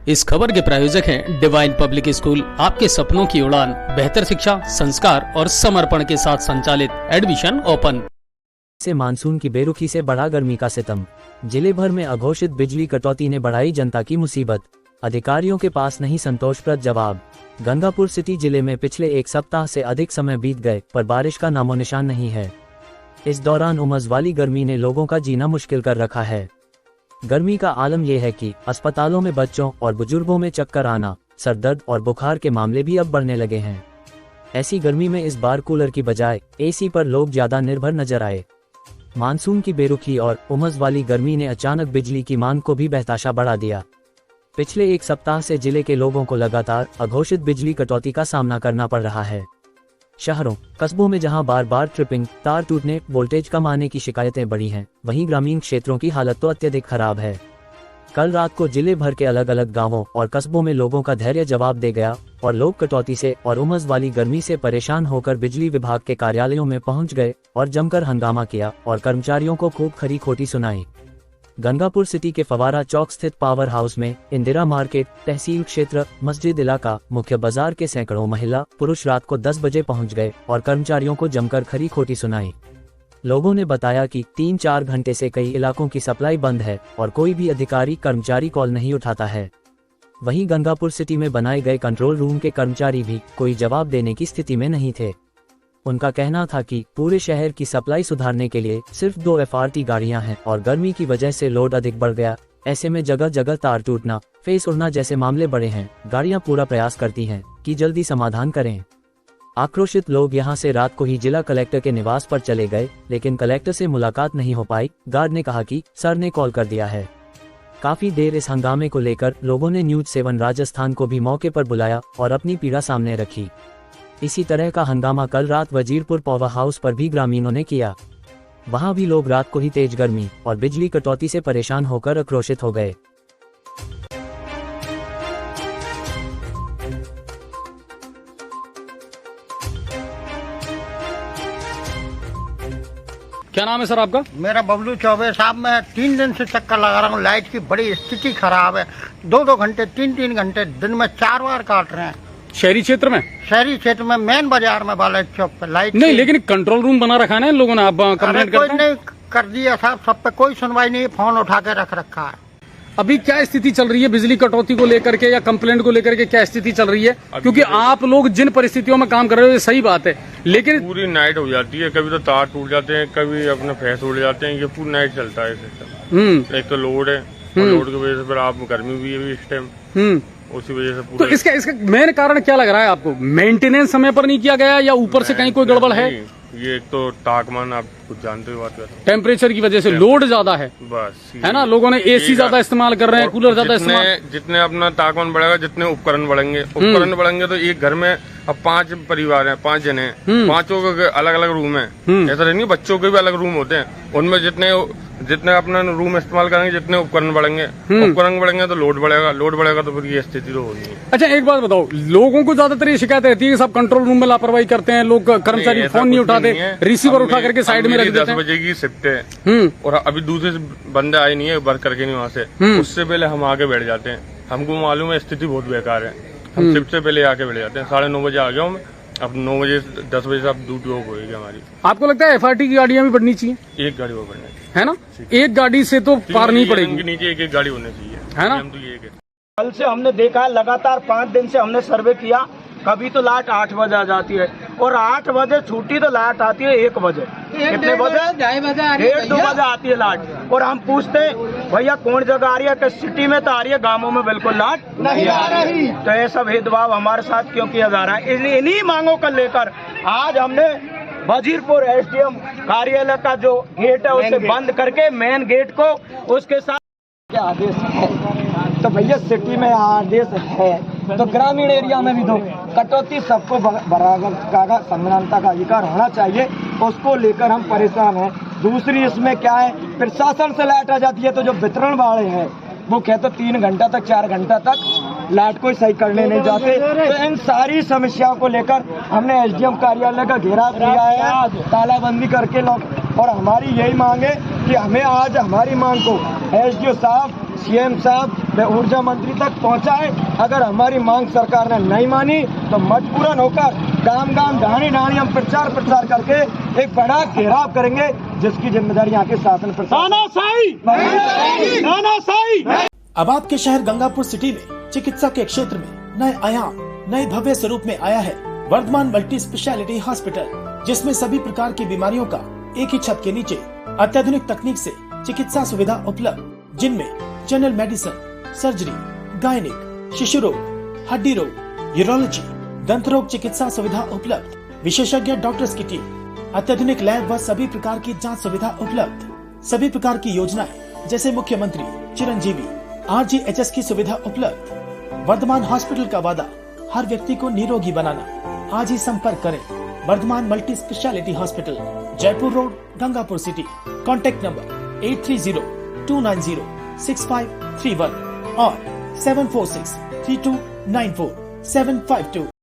इस खबर के प्रायोजक हैं डिवाइन पब्लिक स्कूल, आपके सपनों की उड़ान, बेहतर शिक्षा, संस्कार और समर्पण के साथ संचालित, एडमिशन ओपन। से मानसून की बेरुखी से बढ़ा गर्मी का सितम। जिले भर में अघोषित बिजली कटौती ने बढ़ाई जनता की मुसीबत। अधिकारियों के पास नहीं संतोषप्रद जवाब। गंगापुर सिटी जिले में पिछले एक सप्ताह से अधिक समय बीत गए पर बारिश का नामो निशान नहीं है। इस दौरान उमस वाली गर्मी ने लोगों का जीना मुश्किल कर रखा है। गर्मी का आलम यह है कि अस्पतालों में बच्चों और बुजुर्गों में चक्कर आना, सर दर्द और बुखार के मामले भी अब बढ़ने लगे हैं। ऐसी गर्मी में इस बार कूलर की बजाय एसी पर लोग ज्यादा निर्भर नजर आए। मानसून की बेरुखी और उमस वाली गर्मी ने अचानक बिजली की मांग को भी बेतहाशा बढ़ा दिया। पिछले एक सप्ताह से जिले के लोगों को लगातार अघोषित बिजली कटौती का सामना करना पड़ रहा है। शहरों, कस्बों में जहां बार बार ट्रिपिंग, तार टूटने, वोल्टेज कम आने की शिकायतें बढ़ी हैं, वहीं ग्रामीण क्षेत्रों की हालत तो अत्यधिक खराब है। कल रात को जिले भर के अलग अलग गांवों और कस्बों में लोगों का धैर्य जवाब दे गया और लोग कटौती से और उमस वाली गर्मी से परेशान होकर बिजली विभाग के कार्यालयों में पहुंच गए और जमकर हंगामा किया और कर्मचारियों को खूब खरी खोटी सुनाई। गंगापुर सिटी के फवारा चौक स्थित पावर हाउस में इंदिरा मार्केट, तहसील क्षेत्र, मस्जिद इलाका, मुख्य बाजार के सैकड़ों महिला पुरुष रात को 10 बजे पहुंच गए और कर्मचारियों को जमकर खरी खोटी सुनाई। लोगों ने बताया कि 3-4 घंटे से कई इलाकों की सप्लाई बंद है और कोई भी अधिकारी कर्मचारी कॉल नहीं उठाता है। वहीं गंगापुर सिटी में बनाए गए कंट्रोल रूम के कर्मचारी भी कोई जवाब देने की स्थिति में नहीं थे। उनका कहना था कि पूरे शहर की सप्लाई सुधारने के लिए सिर्फ 2 FRT गाड़ियां हैं और गर्मी की वजह से लोड अधिक बढ़ गया। ऐसे में जगह जगह तार टूटना, फेस उड़ना जैसे मामले बड़े हैं। गाड़ियां पूरा प्रयास करती हैं कि जल्दी समाधान करें। आक्रोशित लोग यहां से रात को ही जिला कलेक्टर के निवास पर चले गए, लेकिन कलेक्टर से मुलाकात नहीं हो पाई। गार्ड ने कहा कि सर ने कॉल कर दिया है। काफी देर इस हंगामे को लेकर लोगों ने न्यूज 7 राजस्थान को भी मौके पर बुलाया और अपनी पीड़ा सामने रखी। इसी तरह का हंगामा कल रात वजीरपुर पावर हाउस पर भी ग्रामीणों ने किया। वहां भी लोग रात को ही तेज गर्मी और बिजली कटौती से परेशान होकर आक्रोशित हो गए। क्या नाम है सर आपका? मेरा बबलू चौबे साहब। मैं 3 दिन से चक्कर लगा रहा हूँ। लाइट की बड़ी स्थिति खराब है। 2-2 घंटे, 3-3 घंटे दिन में 4 बार काट रहे हैं। शहरी क्षेत्र में? शहरी क्षेत्र में, मेन बाजार में बाला चौक पे लाइट नहीं, लेकिन कंट्रोल रूम बना रखा है ना लोगों ने। आप कंप्लेंट कोई नहीं कर दिया साहब, सब पे कोई सुनवाई नहीं। फोन उठा के रख रखा है। अभी क्या स्थिति चल रही है बिजली कटौती को लेकर के या कंप्लेंट को लेकर के? क्या स्थिति चल रही है? क्योंकि आप लोग जिन परिस्थितियों में काम कर रहे हो ये सही बात है, लेकिन पूरी नाइट हो जाती है। कभी तो तार टूट जाते हैं, कभी अपने फैस उड़ जाते हैं। ये पूरी नाइट चलता है सिस्टम। एक तो लोड है, लोड की वजह से फिर आप गर्मी भी है इस टाइम, उसी वजह से। तो इसका मेन कारण क्या लग रहा है आपको? मेंटेनेंस समय पर नहीं किया गया या ऊपर से कहीं कोई गड़बड़ है? ये एक तो तापमान, आप कुछ जानते हो बात कर, टेम्परेचर की वजह से लोड ज्यादा है, बस है ना। लोगों ने एसी ज्यादा इस्तेमाल कर रहे हैं, कूलर ज्यादा इस्तेमाल। जितने अपना तापमान बढ़ेगा, जितने उपकरण बढ़ेंगे तो एक घर में अब 5 परिवार हैं, 5 जने हैं, 5 के अलग अलग रूम है। ऐसा नहीं, बच्चों के भी अलग रूम होते हैं। उनमें जितने अपना रूम इस्तेमाल करेंगे, जितने उपकरण बढ़ेंगे तो लोड बढ़ेगा तो फिर ये स्थिति तो होगी। अच्छा, एक बात बताओ, लोगों को ज्यादातर ये शिकायत रहती है कि सब कंट्रोल रूम में लापरवाही करते हैं, लोग कर्मचारी फोन नहीं उठाते, रिसीवर उठा करके साइड में रख देते हैं। 10 बजे की शिफ्ट है और अभी दूसरे बंदे आए नहीं है वर्क करके नहीं वहाँ से, उससे पहले हम आके बैठ जाते हैं। हमको मालूम है स्थिति बहुत बेकार है, हम शिफ्ट से पहले आके बैठ जाते हैं। 9:30 बजे आ गया हूँ मैं। अब 9 बजे 10 बजे से अब ड्यूटी ऑफ होगी हमारी। आपको लगता है FRT की गाड़ियां भी बढ़नी चाहिए? एक गाड़ी वो बढ़नी है ना, एक गाड़ी से तो पार नहीं पड़ेगी। नीचे एक गाड़ी होनी चाहिए, है ना। कल से हमने देखा है, लगातार 5 दिन से हमने सर्वे किया। कभी तो लाइट 8 बजे आ जाती है और 8 बजे छुट्टी तो लाइट आती है 1 बजे। कितने बजे? 1:30-2 बजे आती है लाइट। और हम पूछते भैया कौन जगह आ रही है? कि सिटी में तो आ रही है, गाँवों में बिल्कुल लाइट नहीं आ रही। तो ये सब भेदभाव हमारे साथ क्यों किया जा रहा है? इन्हीं मांगों को लेकर आज हमने वजीरपुर SDM कार्यालय का जो गेट है उसे बंद करके मेन गेट को उसके साथ क्या आदेश है, तो भैया सिटी में आदेश है तो ग्रामीण एरिया में भी दो। कटौती सबको बराबर का समानता का अधिकार होना चाहिए, उसको लेकर हम परेशान हैं। दूसरी इसमें क्या है, प्रशासन से लाइट आ जाती है तो जो वितरण वाले हैं वो कहते 3 घंटा तक 4 घंटा तक लाइट को सही करने नहीं जाते। तो इन सारी समस्याओं को लेकर हमने SDM कार्यालय का घेराव किया है, तालाबंदी करके लोग। और हमारी यही मांग है कि हमें आज हमारी मांग को SDO साहब, CM साहब वे ऊर्जा मंत्री तक पहुंचाए। अगर हमारी मांग सरकार ने नहीं मानी तो मजबूरन होकर गांव गांव ढाणी ढाणी हम प्रचार करके एक बड़ा घेराव करेंगे, जिसकी जिम्मेदारी यहाँ के शासन प्रशासन। अब आपके शहर गंगापुर सिटी में चिकित्सा के क्षेत्र में नए आयाम, नए भव्य स्वरूप में आया है वर्धमान मल्टी स्पेशलिटी हॉस्पिटल, जिसमें सभी प्रकार की बीमारियों का एक ही छत के नीचे अत्याधुनिक तकनीक से चिकित्सा सुविधा उपलब्ध, जिनमें जनरल मेडिसिन, सर्जरी, गायनिक, शिशु रोग, हड्डी रोग, यूरोलॉजी, दंत रोग चिकित्सा सुविधा उपलब्ध, विशेषज्ञ डॉक्टर्स की टीम, अत्याधुनिक लैब व सभी प्रकार की जांच सुविधा उपलब्ध, सभी प्रकार की योजनाएं जैसे मुख्यमंत्री चिरंजीवी RGHS की सुविधा उपलब्ध। वर्धमान हॉस्पिटल का वादा हर व्यक्ति को निरोगी बनाना। आज ही संपर्क करें Vardhman multi specialty hospital, Jaipur road, Gangapur city. Contact number 8302906531 और 7463294752।